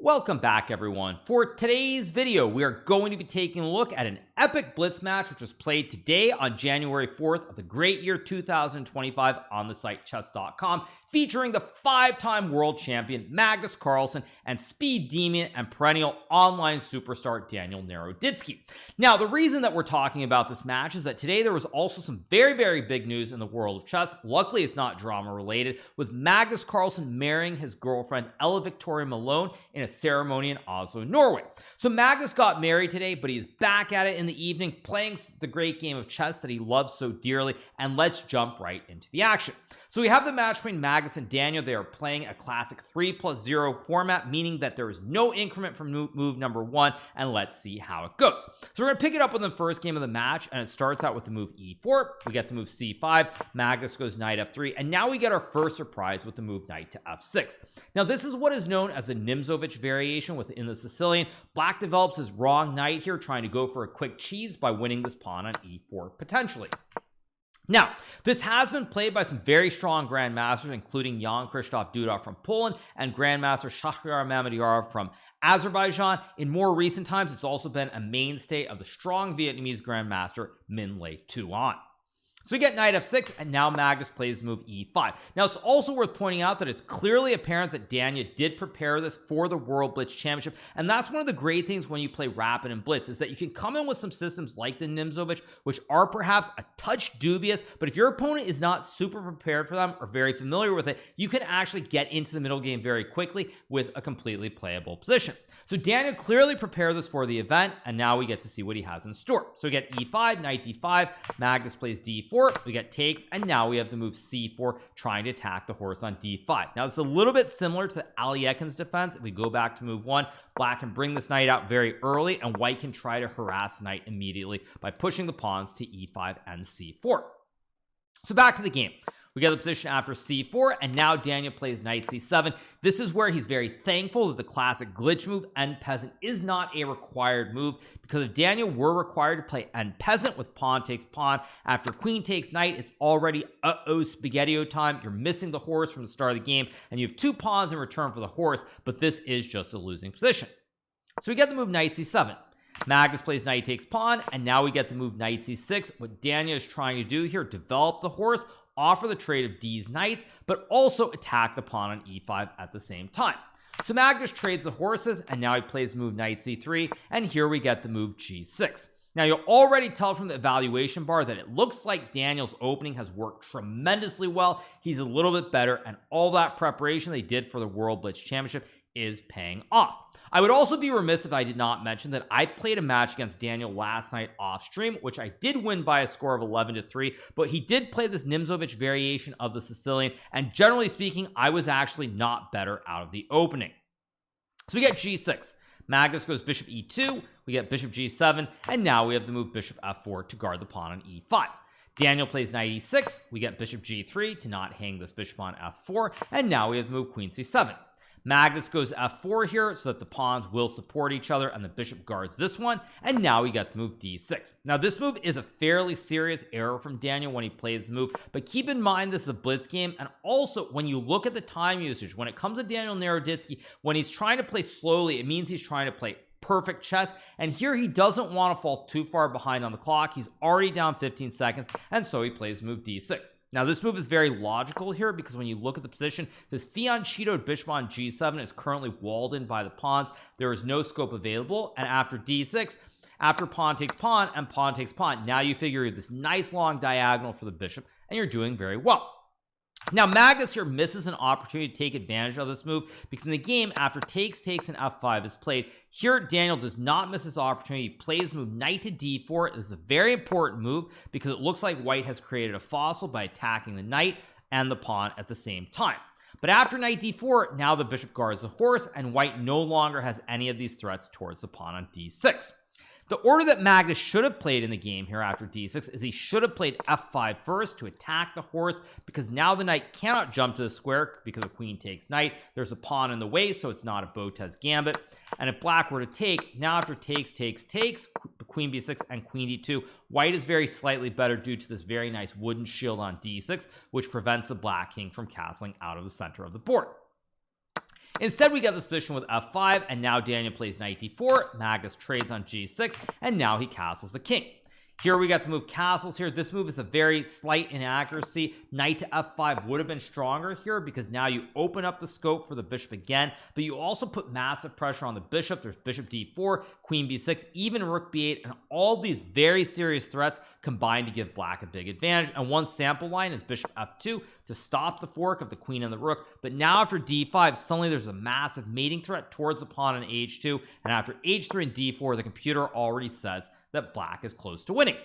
Welcome back everyone. For today's video, we are going to be taking a look at an epic Blitz match which was played today on January 4th of the great year 2025 on the site chess.com, featuring the 5-time world champion Magnus Carlsen and speed demon and perennial online superstar Daniel Naroditsky. Now, the reason that we're talking about this match is that today there was also some very big news in the world of chess. Luckily, it's not drama related, with Magnus Carlsen marrying his girlfriend Ella Victoria Malone in a ceremony in Oslo, Norway. So Magnus got married today, but he's back at it in the evening, playing the great game of chess that he loves so dearly. And let's jump right into the action. So we have the match between Magnus and Daniel. They are playing a classic 3+0 format, meaning that there is no increment from move number 1, and let's see how it goes. So we're going to pick it up with the first game of the match, and it starts out with the move e4. We get the move c5. Magnus goes knight f3, and now we get our first surprise with the move knight to f6. Now this is what is known as the Nimzovich variation within the Sicilian. Black develops his wrong knight here, trying to go for a quick cheese by winning this pawn on e4 potentially. Now, this has been played by some very strong grandmasters, including Jan Krzysztof Dudov from Poland and Grandmaster Shahryar Mamedyarov from Azerbaijan. In more recent times, it's also been a mainstay of the strong Vietnamese grandmaster Minh Le Tuan. So we get knight f6, and now Magnus plays move e5. Now, it's also worth pointing out that it's clearly apparent that Daniel did prepare this for the World Blitz Championship, and that's one of the great things when you play Rapid and Blitz, is that you can come in with some systems like the Nimzovich, which are perhaps a touch dubious, but if your opponent is not super prepared for them or very familiar with it, you can actually get into the middle game very quickly with a completely playable position. So Daniel clearly prepared this for the event, and now we get to see what he has in store. So we get e5, knight d5, Magnus plays d4, we get takes, and now we have the move c4, trying to attack the horse on d5. Now it's a little bit similar to Aliekin's defense. If we go back to move 1, black can bring this knight out very early, and white can try to harass the knight immediately by pushing the pawns to e5 and c4. So back to the game. We get the position after c4, and now Daniel plays knight c7. This is where he's very thankful that the classic glitch move end peasant is not a required move, because if Daniel were required to play end peasant with pawn takes pawn after queen takes knight, it's already spaghetti-o time. You're missing the horse from the start of the game, and you have 2 pawns in return for the horse, but this is just a losing position. So we get the move knight c7. Magnus plays knight takes pawn, and now we get the move knight c6. What Daniel is trying to do here, develop the horse, offer the trade of D's knights, but also attack the pawn on e5 at the same time. So Magnus trades the horses, and now he plays move knight c3, and here we get the move g6. Now you'll already tell from the evaluation bar that it looks like Daniel's opening has worked tremendously well. He's a little bit better, and all that preparation they did for the World Blitz Championship is paying off. I would also be remiss if I did not mention that I played a match against Daniel last night off stream, which I did win by a score of 11-3, but he did play this Nimzovich variation of the Sicilian, and generally speaking, I was actually not better out of the opening. So we get g6. Magnus goes bishop e2, we get bishop g7, and now we have the move bishop f4 to guard the pawn on e5. Daniel plays knight e6, we get bishop g3 to not hang this bishop on f4, and now we have the move queen c7. Magnus goes f4 here so that the pawns will support each other, and the bishop guards this one, and now we got the move d6. Now this move is a fairly serious error from Daniel when he plays the move, but keep in mind this is a blitz game, and also when you look at the time usage, when it comes to Daniel Naroditsky, when he's trying to play slowly, it means he's trying to play perfect chess, and here he doesn't want to fall too far behind on the clock. He's already down 15 seconds, and so he plays move d6. Now this move is very logical here, because when you look at the position, this fianchettoed bishop on g7 is currently walled in by the pawns. There is no scope available, and after d6, after pawn takes pawn and pawn takes pawn, now you figure you have this nice long diagonal for the bishop, and you're doing very well. Now Magnus here misses an opportunity to take advantage of this move, because in the game after takes and f5 is played, here Daniel does not miss this opportunity. He plays move knight to d4. This is a very important move because it looks like white has created a fossil by attacking the knight and the pawn at the same time. But after knight d4, now the bishop guards the horse, and white no longer has any of these threats towards the pawn on d6. The order that Magnus should have played in the game here after d6 is he should have played f5 first to attack the horse, because now the knight cannot jump to the square because of queen takes knight. There's a pawn in the way, so it's not a Botez gambit. And if black were to take, now after takes, queen b6 and queen d2, white is very slightly better due to this very nice wooden shield on d6, which prevents the black king from castling out of the center of the board. Instead, we get this position with f5, and now Daniel plays knight d4, Magnus trades on g6, and now he castles the king. Here we got the move castles here. This move is a very slight inaccuracy. Knight to f5 would have been stronger here because now you open up the scope for the bishop again, but you also put massive pressure on the bishop. There's bishop d4, queen b6, even rook b8, and all these very serious threats combine to give black a big advantage. And one sample line is bishop f2 to stop the fork of the queen and the rook. But now after d5, suddenly there's a massive mating threat towards the pawn on h2, and after h3 and d4, the computer already says that black is close to winning.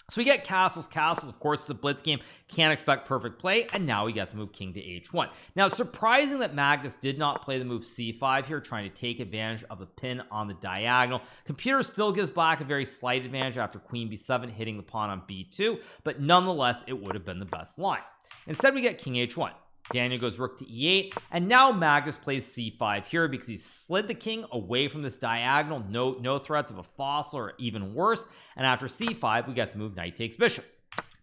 So we get castles. Of course, it's a blitz game, can't expect perfect play, and now we get the move king to h1. Now, it's surprising that Magnus did not play the move c5 here, trying to take advantage of the pin on the diagonal. Computer still gives black a very slight advantage after queen b7 hitting the pawn on b2, but nonetheless it would have been the best line. Instead, we get king h1. Daniel goes rook to e8, and now Magnus plays c5 here because he slid the king away from this diagonal. No threats of a fossil or even worse. And after c5, we get the move knight takes bishop.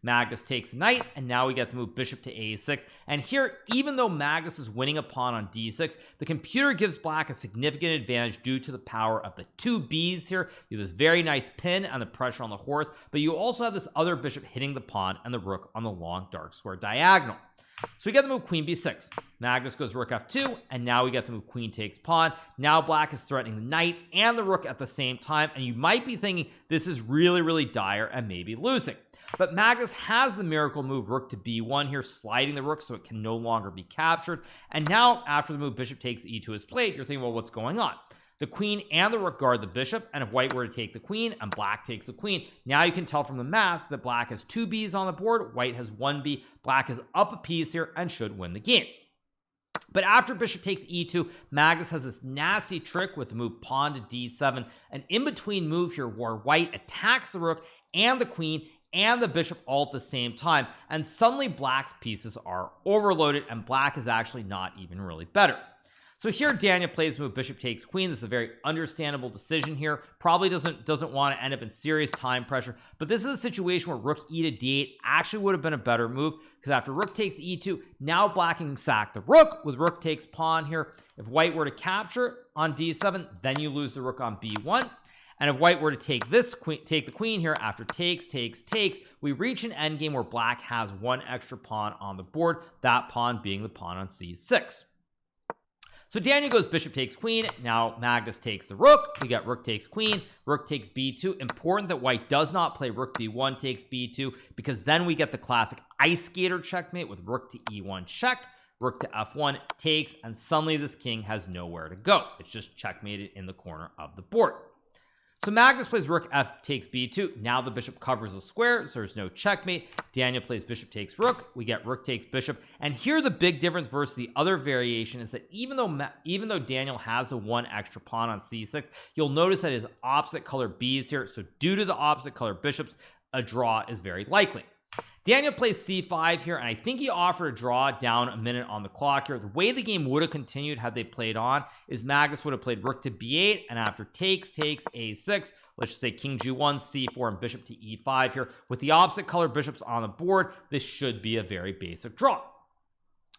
Magnus takes knight, and now we get the move bishop to a6. And here, even though Magnus is winning a pawn on d6, the computer gives black a significant advantage due to the power of the two b's here. You have this very nice pin and the pressure on the horse, but you also have this other bishop hitting the pawn and the rook on the long dark square diagonal. So we get the move queen b6. Magnus goes rook f2, and now we get the move queen takes pawn. Now black is threatening the knight and the rook at the same time, and you might be thinking this is really dire and maybe losing. But Magnus has the miracle move rook to b1 here, sliding the rook so it can no longer be captured. And now after the move bishop takes e2 is played, you're thinking, well, what's going on? The queen and the rook guard the bishop, and if white were to take the queen and black takes the queen, now you can tell from the math that black has two b's on the board, white has one b. Black is up a piece here and should win the game. But after bishop takes e2, Magnus has this nasty trick with the move pawn to d7, an in-between move here where white attacks the rook and the queen and the bishop all at the same time, and suddenly black's pieces are overloaded and black is actually not even really better. So here Daniel plays move bishop takes queen. This is a very understandable decision here. Probably doesn't want to end up in serious time pressure, but this is a situation where rook e to d8 actually would have been a better move, because after rook takes e2, now black can sack the rook with rook takes pawn here. If white were to capture on d7, then you lose the rook on b1. And if white were to take this queen, take the queen here after takes, we reach an endgame where black has one extra pawn on the board, that pawn being the pawn on c6. So Daniel goes bishop takes queen. Now Magnus takes the rook. We got rook takes queen, rook takes b2. Important that white does not play rook b1 takes b2, because then we get the classic ice skater checkmate with rook to e1 check, rook to f1 takes, and suddenly this king has nowhere to go. It's just checkmated in the corner of the board. So Magnus plays rook f takes b2. Now the bishop covers the square, so there's no checkmate. Daniel plays bishop takes rook. We get rook takes bishop. And here the big difference versus the other variation is that even though Daniel has a one extra pawn on c6, you'll notice that his opposite color b is here. So due to the opposite color bishops, a draw is very likely. Daniel plays c5 here, and I think he offered a draw down a minute on the clock here. The way the game would have continued had they played on is Magnus would have played rook to b8, and after takes a6, let's just say king g1, c4, and bishop to e5 here. With the opposite color bishops on the board, this should be a very basic draw.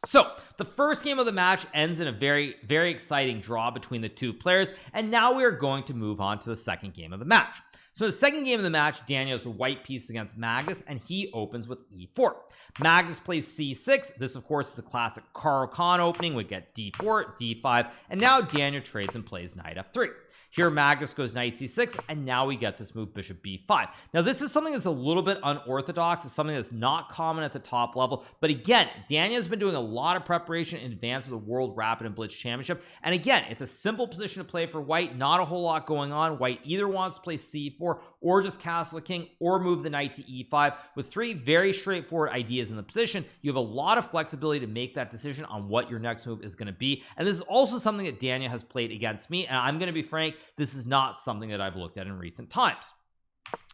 So the first game of the match ends in a very exciting draw between the two players, and now we are going to move on to the second game of the match. So the second game of the match, Daniel has a white piece against Magnus, and he opens with e4. Magnus plays c6. This, of course, is a classic Carl Khan opening. We get d4, d5, and now Daniel trades and plays knight f3. Here Magnus goes knight c6, and now we get this move bishop b5. Now this is something that's a little bit unorthodox. It's something that's not common at the top level, but again, Daniel has been doing a lot of preparation in advance of the World Rapid and Blitz Championship, and again, it's a simple position to play for white. Not a whole lot going on. White either wants to play c4 or just castle the king or move the knight to e5. With three very straightforward ideas in the position, you have a lot of flexibility to make that decision on what your next move is going to be, and this is also something that Daniel has played against me, and I'm going to be frank, this is not something that I've looked at in recent times.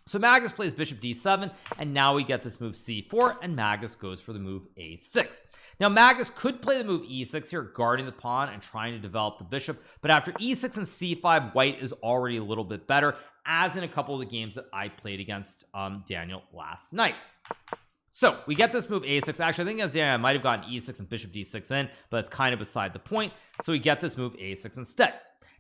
So Magnus plays bishop d7, and now we get this move c4, and Magnus goes for the move a6. Now Magnus could play the move e6 here, guarding the pawn and trying to develop the bishop, but after e6 and c5, white is already a little bit better, as in a couple of the games that I played against Daniel last night. So we get this move a6. Actually, I think as I might have gotten e6 and bishop d6 in, but it's kind of beside the point. So we get this move a6 instead.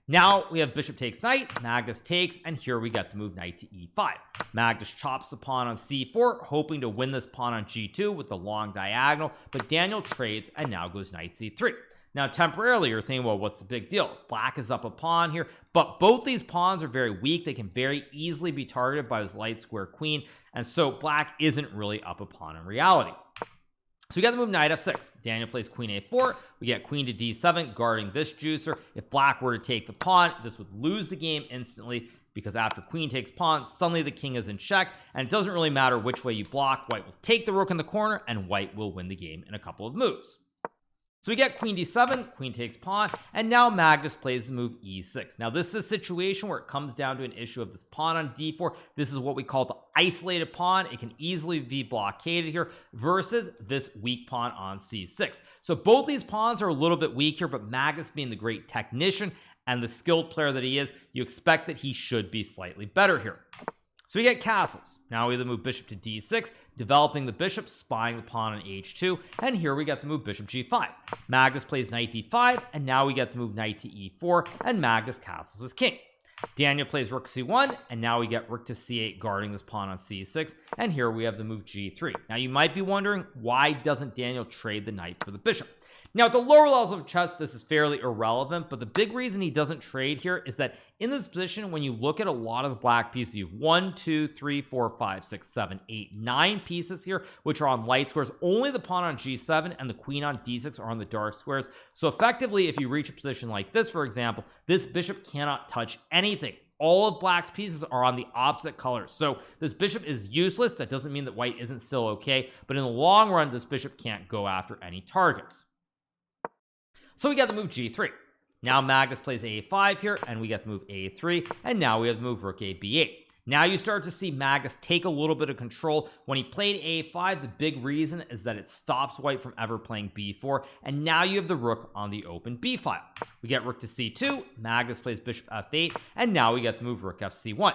Now we have bishop takes knight, Magnus takes, and here we get the move knight to e5. Magnus chops the pawn on c4, hoping to win this pawn on g2 with the long diagonal, but Daniel trades and now goes knight c3. Now temporarily you're thinking, well, what's the big deal? Black is up a pawn here, but both these pawns are very weak. They can very easily be targeted by this light square queen, and so black isn't really up a pawn in reality. So we got the move knight f6. Daniel plays queen a4. We get queen to d7, guarding this juicer. If black were to take the pawn, this would lose the game instantly, because after queen takes pawn, suddenly the king is in check, and it doesn't really matter which way you block. White will take the rook in the corner, and white will win the game in a couple of moves. So we get queen d7, queen takes pawn, and now Magnus plays the move e6. Now this is a situation where it comes down to an issue of this pawn on d4. This is what we call the isolated pawn. It can easily be blockaded here versus this weak pawn on c6. So both these pawns are a little bit weak here, but Magnus, being the great technician and the skilled player that he is, you expect that he should be slightly better here. So we get castles. Now we have the move bishop to d6, developing the bishop, spying the pawn on h2, and here we get the move bishop g5. Magnus plays knight d5, and now we get the move knight to e4, and Magnus castles his king. Daniel plays rook c1, and now we get rook to c8, guarding this pawn on c6, and here we have the move g3. Now you might be wondering, why doesn't Daniel trade the knight for the bishop? Now at the lower levels of chess, this is fairly irrelevant, but the big reason he doesn't trade here is that in this position, when you look at a lot of the black pieces, you have 1, 2, 3, 4, 5, 6, 7, 8, 9 pieces here, which are on light squares. Only the pawn on g7 and the queen on d6 are on the dark squares. So effectively, if you reach a position like this, for example, this bishop cannot touch anything. All of black's pieces are on the opposite colors. So this bishop is useless. That doesn't mean that white isn't still okay, but in the long run, this bishop can't go after any targets. So we get the move g3. Now Magnus plays a5 here, and we get the move a3, and now we have the move rook a b8. Now you start to see Magnus take a little bit of control. When he played a5, the big reason is that it stops white from ever playing b4, and now you have the rook on the open b file. We get rook to c2, Magnus plays bishop f8, and now we get the move rook fc1.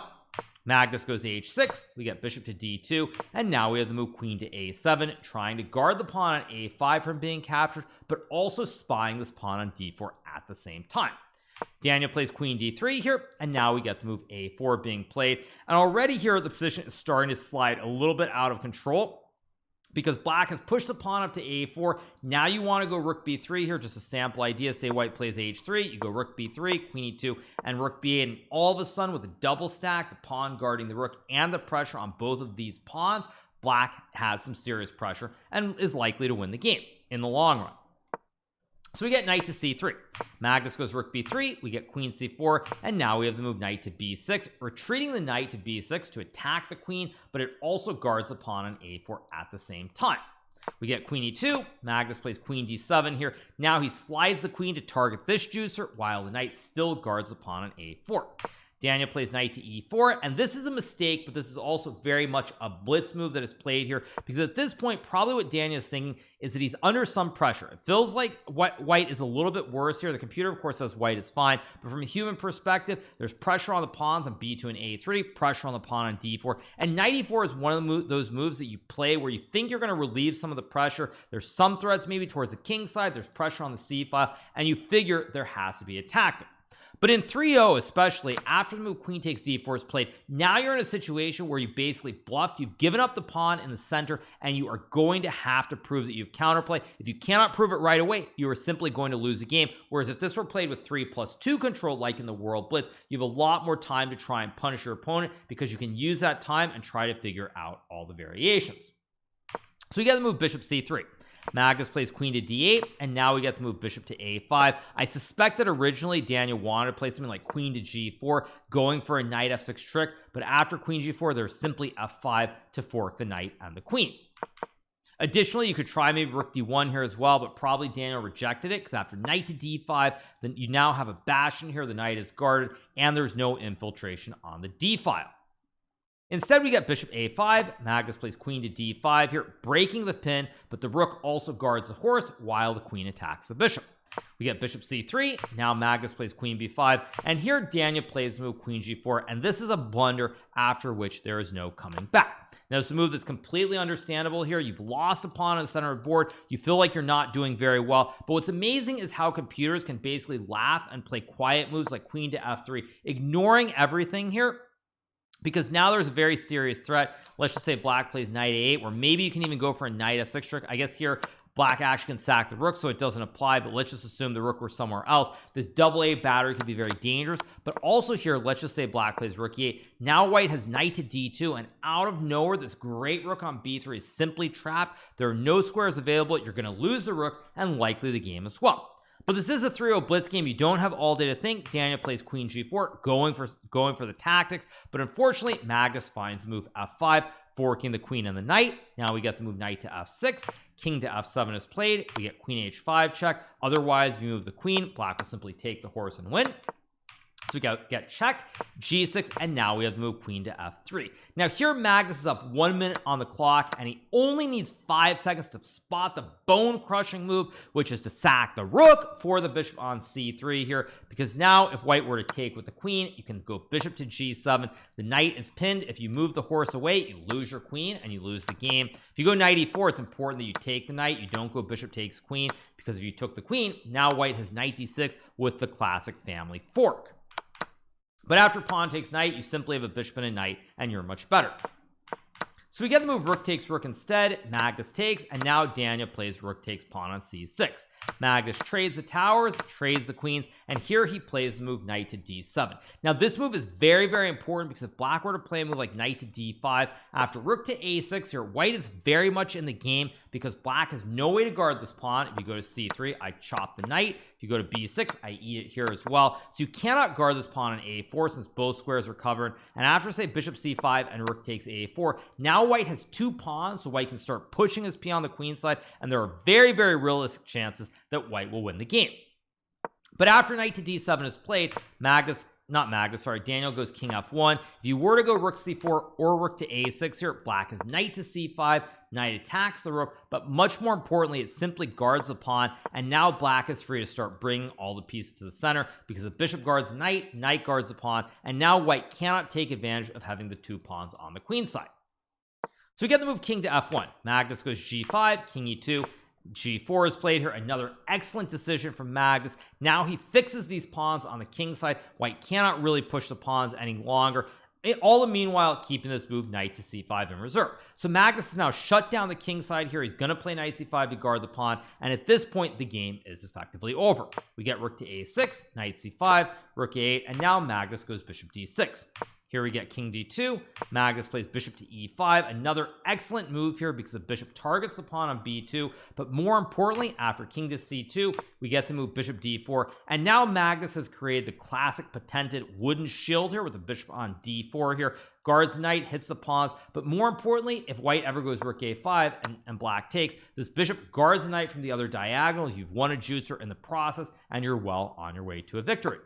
Magnus goes to h6, we get bishop to d2, and now we have the move queen to a7, trying to guard the pawn on a5 from being captured, but also spying this pawn on d4 at the same time. Daniel plays queen d3 here, and now we get the move a4 being played, and already here the position is starting to slide a little bit out of control, because black has pushed the pawn up to a4. Now you want to go rook b3 here, just a sample idea. Say white plays h3, you go rook b3, queen e2, and rook b8, and all of a sudden with a double stack, the pawn guarding the rook and the pressure on both of these pawns, black has some serious pressure and is likely to win the game in the long run. So we get knight to c3. Magnus goes rook b3, we get queen c4, and now we have the move knight to b6, retreating the knight to b6 to attack the queen, but it also guards the pawn on a4 at the same time. We get queen e2, Magnus plays queen d7 here. Now he slides the queen to target this juicer, while the knight still guards the pawn on a4. Daniel plays knight to e4, and this is a mistake, but this is also very much a blitz move that is played here, because at this point, probably what Daniel is thinking is that he's under some pressure. It feels like white is a little bit worse here. The computer, of course, says white is fine, but from a human perspective, there's pressure on the pawns on b2 and a3, pressure on the pawn on d4, and knight e4 is one of those moves that you play where you think you're going to relieve some of the pressure. There's some threats maybe towards the king side, there's pressure on the c file, and you figure there has to be a tactic. But in 3-0, especially after the move queen takes d4 is played, now you're in a situation where you basically bluffed. You've given up the pawn in the center, and you are going to have to prove that you've counterplay. If you cannot prove it right away, you are simply going to lose the game. Whereas if this were played with 3+2 control, like in the World Blitz, you have a lot more time to try and punish your opponent, because you can use that time and try to figure out all the variations. So you get the move bishop c3. Magnus plays queen to d8, and now we get the move bishop to a5. I suspect that originally Daniel wanted to play something like queen to g4, going for a knight f6 trick, but after queen g4, there's simply f5 to fork the knight and the queen. Additionally, you could try maybe rook d1 here as well, but probably Daniel rejected it, because after knight to d5, then you now have a bastion here, the knight is guarded, and there's no infiltration on the d file. Instead, we get bishop a5. Magnus plays queen to d5 here, breaking the pin, but the rook also guards the horse while the queen attacks the bishop. We get bishop c3. Now Magnus plays queen b5, and here Daniel plays the move queen g4, and this is a blunder after which there is no coming back. Now it's a move that's completely understandable here. You've lost a pawn in the center of the board. You feel like you're not doing very well, but what's amazing is how computers can basically laugh and play quiet moves like queen to f3, ignoring everything here, because now there's a very serious threat. Let's just say black plays knight a8, where maybe you can even go for a knight f6 trick. I guess here black actually can sack the rook, so it doesn't apply, but let's just assume the rook were somewhere else. This double A battery could be very dangerous, but also here, let's just say black plays rook e8. Now white has knight to d2, and out of nowhere, this great rook on b3 is simply trapped. There are no squares available. You're going to lose the rook and likely the game as well. But this is a 3-0 blitz game. You don't have all day to think. Daniel plays queen g4, going for the tactics, but unfortunately, Magnus finds the move f5, forking the queen and the knight. Now we get the move knight to f6. King to f7 is played. We get queen h5 check. Otherwise, if you move the queen, black will simply take the horse and win. So we get check, g6, and now we have the move queen to f3. Now here Magnus is up 1 minute on the clock, and he only needs 5 seconds to spot the bone-crushing move, which is to sack the rook for the bishop on c3 here, because now if white were to take with the queen, you can go bishop to g7. The knight is pinned. If you move the horse away, you lose your queen and you lose the game. If you go knight e4, it's important that you take the knight. You don't go bishop takes queen, because if you took the queen, now white has knight d6 with the classic family fork. But after pawn takes knight, you simply have a bishop and a knight, and you're much better. So we get the move rook takes rook instead. Magnus takes, and now Daniel plays rook takes pawn on c6. Magnus trades the towers, trades the queens, and here he plays the move knight to d7. Now this move is very, very important, because if black were to play a move like knight to d5 after rook to a6 here, white is very much in the game, because black has no way to guard this pawn. If you go to c3, I chop the knight. If you go to b6, I eat it here as well. So you cannot guard this pawn on a4 since both squares are covered. And after, say, bishop c5 and rook takes a4, now white has 2 pawns, so white can start pushing his pion on the queen side, and there are very, very realistic chances that white will win the game. But after knight to d7 is played, Daniel goes king f1. If you were to go rook c4 or rook to a6 here, black is knight to c5, knight attacks the rook, but much more importantly, it simply guards the pawn, and now black is free to start bringing all the pieces to the center, because the bishop guards the knight, knight guards the pawn, and now white cannot take advantage of having the 2 pawns on the queen side. So we get the move king to f1. Magnus goes g5, king e2, g4 is played here. Another excellent decision from Magnus. Now he fixes these pawns on the king side. White cannot really push the pawns any longer. All the meanwhile keeping this move knight to c5 in reserve. So Magnus has now shut down the king side here. He's going to play knight c5 to guard the pawn, and at this point the game is effectively over. We get rook to a6, knight c5, rook a8, and now Magnus goes bishop d6. Here we get king d2. Magnus plays bishop to e5. Another excellent move here, because the bishop targets the pawn on b2. But more importantly, after king to c2, we get to move bishop d4. And now Magnus has created the classic patented wooden shield here with the bishop on d4 here. Guards the knight, hits the pawns. But more importantly, if white ever goes rook a5 and black takes, this bishop guards the knight from the other diagonal. You've won a juicer in the process, and you're well on your way to a victory.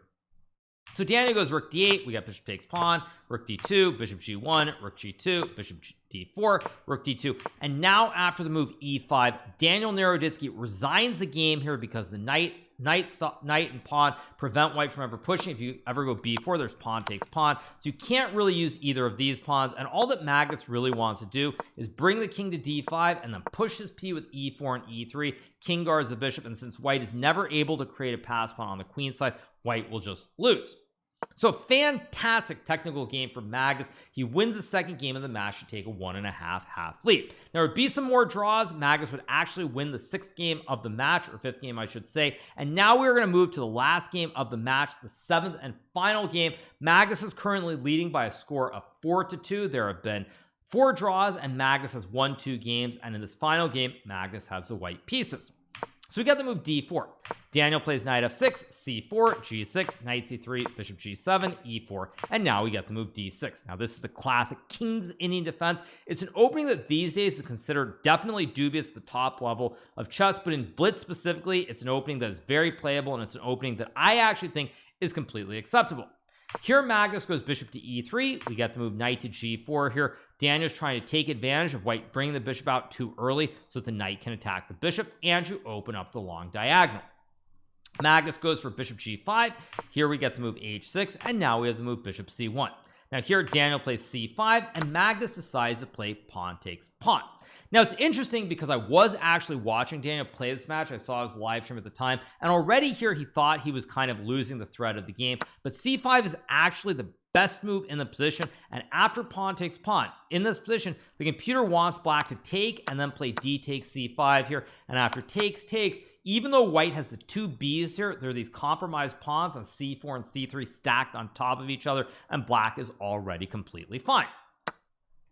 So Daniel goes rook d8, we got bishop takes pawn, rook d2, bishop g1, rook g2, bishop d4, rook d2, and now after the move e5, Daniel Naroditsky resigns the game here, because the knight and pawn prevent white from ever pushing. If you ever go b4, there's pawn takes pawn, so you can't really use either of these pawns, and all that Magnus really wants to do is bring the king to d5 and then push his p with e4 and e3. King guards the bishop, and since white is never able to create a pass pawn on the queen side, white will just lose. So fantastic technical game for Magnus. He wins the second game of the match to take a 1.5 half lead. There would be some more draws. Magnus would actually win the 6th game of the match, or 5th game I should say. And now we're going to move to the last game of the match, the 7th and final game. Magnus is currently leading by a score of 4-2. There have been 4 draws, and Magnus has won 2 games, and in this final game Magnus has the white pieces. So we get the move d4. Daniel plays knight f6, c4, g6, knight c3, bishop g7, e4, and now we get the move d6. Now this is the classic king's Indian defense. It's an opening that these days is considered definitely dubious at the top level of chess, but in Blitz specifically, it's an opening that is very playable, and it's an opening that I actually think is completely acceptable. Here Magnus goes bishop to e3. We get the move knight to g4 here. Daniel's trying to take advantage of white bringing the bishop out too early so that the knight can attack the bishop, and you open up the long diagonal. Magnus goes for bishop g5. Here we get the move h6, and now we have the move bishop c1. Now here Daniel plays c5 and Magnus decides to play pawn takes pawn. Now it's interesting because I was actually watching Daniel play this match. I saw his live stream at the time, and already here he thought he was kind of losing the thread of the game, but c5 is actually the best move in the position. And after pawn takes pawn in this position, the computer wants black to take and then play d takes c5 here, and after takes, even though white has the two B's here, there are these compromised pawns on c4 and c3 stacked on top of each other, and black is already completely fine.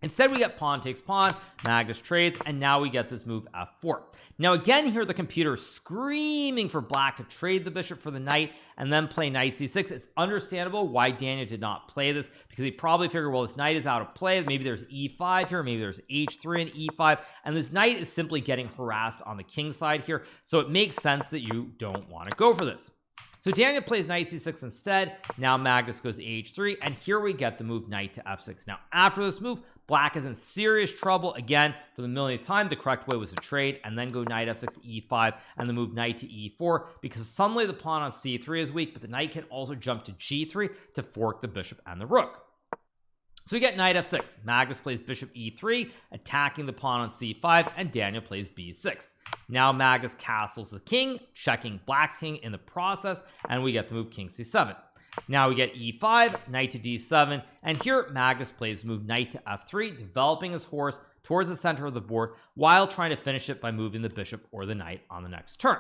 Instead, we get pawn takes pawn, Magnus trades, and now we get this move f4. Now again here the computer is screaming for black to trade the bishop for the knight and then play knight c6. It's understandable why Daniel did not play this, because he probably figured, well, this knight is out of play, maybe there's e5 here, maybe there's h3 and e5, and this knight is simply getting harassed on the king side here, so it makes sense that you don't want to go for this. So Daniel plays knight c6 instead. Now Magnus goes h3, and here we get the move knight to f6. Now after this move, black is in serious trouble again. For the millionth time, the correct way was to trade and then go knight f6 e5 and the move knight to e4, because suddenly the pawn on c3 is weak, but the knight can also jump to g3 to fork the bishop and the rook. So we get knight f6. Magnus plays bishop e3, attacking the pawn on c5, and Daniel plays b6. Now Magnus castles the king, checking black's king in the process, and we get the move king c7. Now we get e5, knight to d7, and here Magnus plays move knight to f3, developing his horse towards the center of the board while trying to finish it by moving the bishop or the knight on the next turn.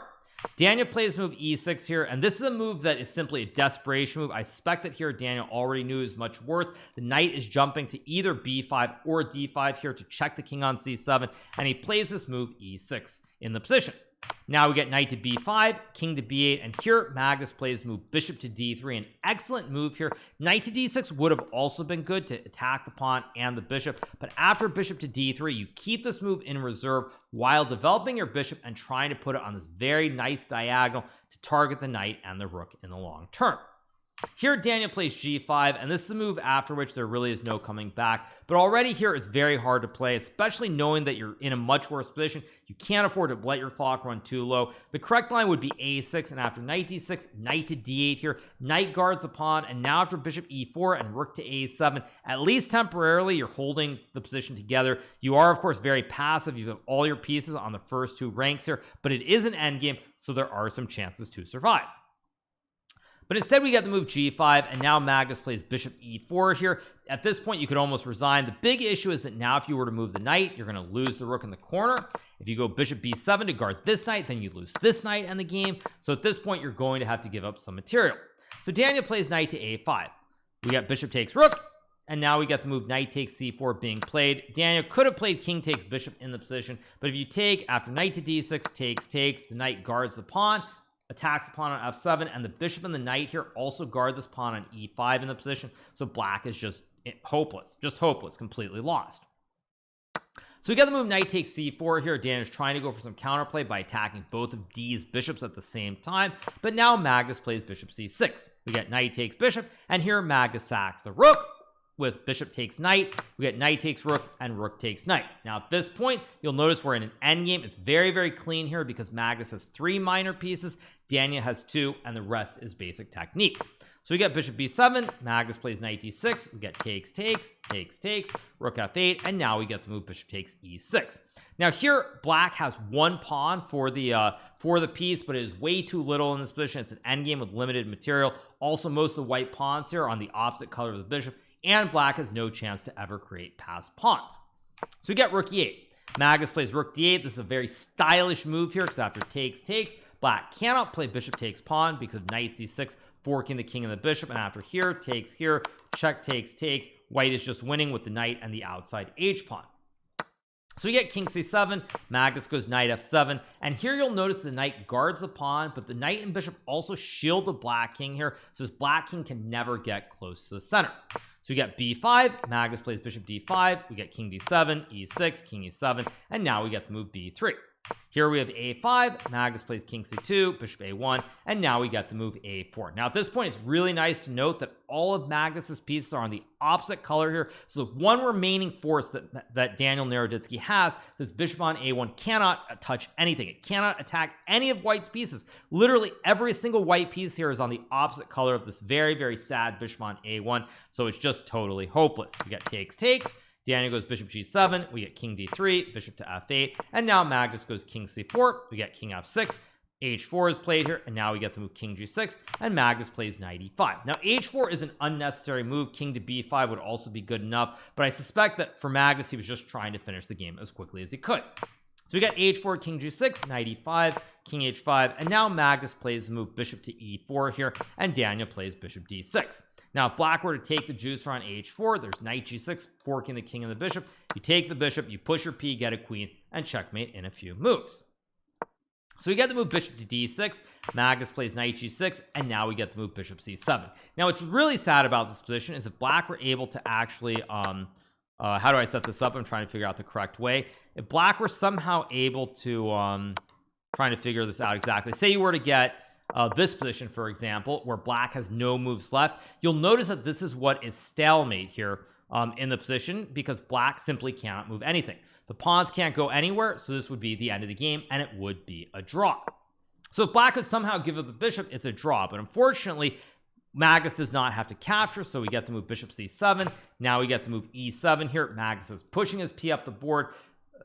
Daniel plays move e6 here, and this is a move that is simply a desperation move. I suspect that here Daniel already knew is much worse. The knight is jumping to either b5 or d5 here to check the king on c7, and he plays this move e6 in the position. Now we get knight to b5, king to b8, and here Magnus plays move bishop to d3, an excellent move here. Knight to d6 would have also been good to attack the pawn and the bishop, but after bishop to d3, you keep this move in reserve while developing your bishop and trying to put it on this very nice diagonal to target the knight and the rook in the long term. Here Daniel plays g5, and this is a move after which there really is no coming back, but already here it's very hard to play, especially knowing that you're in a much worse position. You can't afford to let your clock run too low. The correct line would be a6, and after knight d6, knight to d8 here, knight guards the pawn, and now after bishop e4 and rook to a7, at least temporarily you're holding the position together. You are of course very passive, you have all your pieces on the first two ranks here, but it is an endgame, so there are some chances to survive. But instead we get the move g5, and now Magnus plays bishop e4 here. At this point you could almost resign. The big issue is that now if you were to move the knight, you're going to lose the rook in the corner. If you go bishop b7 to guard this knight, then you lose this knight in the game. So at this point you're going to have to give up some material. So Daniel plays knight to a5. We got bishop takes rook, and now we get the move knight takes c4 being played. Daniel could have played king takes bishop in the position, but if you take after knight to d6 takes, the knight guards the pawn, attacks the pawn on f7, and the bishop and the knight here also guard this pawn on e5 in the position, so black is just hopeless, completely lost. So we get the move knight takes c4 here. Daniel's trying to go for some counterplay by attacking both of D's bishops at the same time, but now Magnus plays bishop c6. We get knight takes bishop, and here Magnus sacks the rook. With bishop takes knight, we get knight takes rook and rook takes knight. Now at this point you'll notice we're in an endgame. It's very clean here because Magnus has 3 minor pieces, Daniel has 2, and the rest is basic technique. So we get bishop b7, Magnus plays knight d6, we get takes, rook f8, and now we get the move bishop takes e6. Now here black has 1 pawn for the piece, but it is way too little in this position. It's an endgame with limited material. Also most of the white pawns here are on the opposite color of the bishop, and black has no chance to ever create passed pawns. So we get rook e8. Magnus plays rook d8. This is a very stylish move here because after takes, black cannot play bishop takes pawn because of knight c6 forking the king and the bishop, and after here takes here, check takes, white is just winning with the knight and the outside h pawn. So we get king c7, Magnus goes knight f7, and here you'll notice the knight guards the pawn, but the knight and bishop also shield the black king here, so this black king can never get close to the center. So we get b5, Magnus plays bishop d5, we get king d7, e6, king e7, and now we get the move b3. Here we have a5, Magnus plays king c2, bishop a1, and now we get the move a4. Now at this point, it's really nice to note that all of Magnus's pieces are on the opposite color here. So the one remaining force that Daniel Naroditsky has, this bishop on a1, cannot touch anything. It cannot attack any of white's pieces. Literally every single white piece here is on the opposite color of this very, very sad bishop on a1. So it's just totally hopeless. We got takes. Daniel goes bishop g7, we get king d3, bishop to f8, and now Magnus goes king c4, we get king f6, h4 is played here, and now we get to move king g6, and Magnus plays knight e5. Now h4 is an unnecessary move. King to b5 would also be good enough, but I suspect that for Magnus, he was just trying to finish the game as quickly as he could. So we got h4, king g6, knight e5, king h5, and now Magnus plays the move bishop to e4 here, and Daniel plays bishop d6. Now, if black were to take the juicer on h4, there's knight g6, forking the king and the bishop. You take the bishop, you push your p, get a queen, and checkmate in a few moves. So we get the move bishop to d6, Magnus plays knight g6, and now we get the move bishop c7. Now, what's really sad about this position is if black were able to actually, how do I set this up? I'm trying to figure out the correct way. If black were somehow able to, trying to figure this out exactly. Say you were to get this position, for example, where black has no moves left, you'll notice that this is what is stalemate here in the position, because black simply cannot move anything. The pawns can't go anywhere, so this would be the end of the game, and it would be a draw. So if black could somehow give up the bishop, it's a draw, but unfortunately Magnus does not have to capture, so we get to move bishop c7. Now we get to move e7 here. Magnus is pushing his p up the board.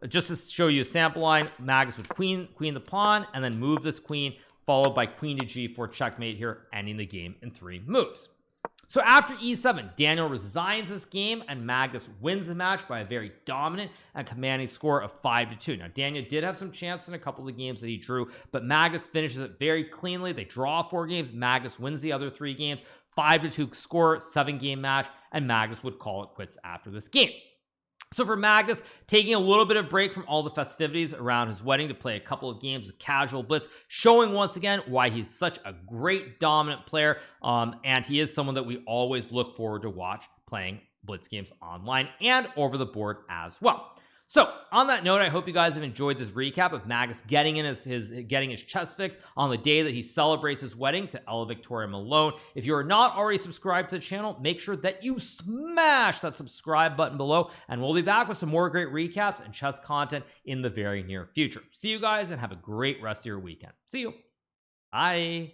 Just to show you a sample line, Magnus would queen the pawn, and then move this queen, followed by queen to g4 checkmate here, ending the game in 3 moves. So after e7, Daniel resigns this game, and Magnus wins the match by a very dominant and commanding score of 5-2. Now, Daniel did have some chances in a couple of the games that he drew, but Magnus finishes it very cleanly. They draw 4 games. Magnus wins the other 3 games. 5-2 score, 7-game match, and Magnus would call it quits after this game. So for Magnus, taking a little bit of break from all the festivities around his wedding to play a couple of games of casual blitz, showing once again why he's such a great dominant player, and he is someone that we always look forward to watch playing blitz games online and over the board as well. So on that note, I hope you guys have enjoyed this recap of Magnus getting in getting his chess fix on the day that he celebrates his wedding to Ella Victoria Malone. If you are not already subscribed to the channel, make sure that you smash that subscribe button below, and we'll be back with some more great recaps and chess content in the very near future. See you guys, and have a great rest of your weekend. See you. Bye.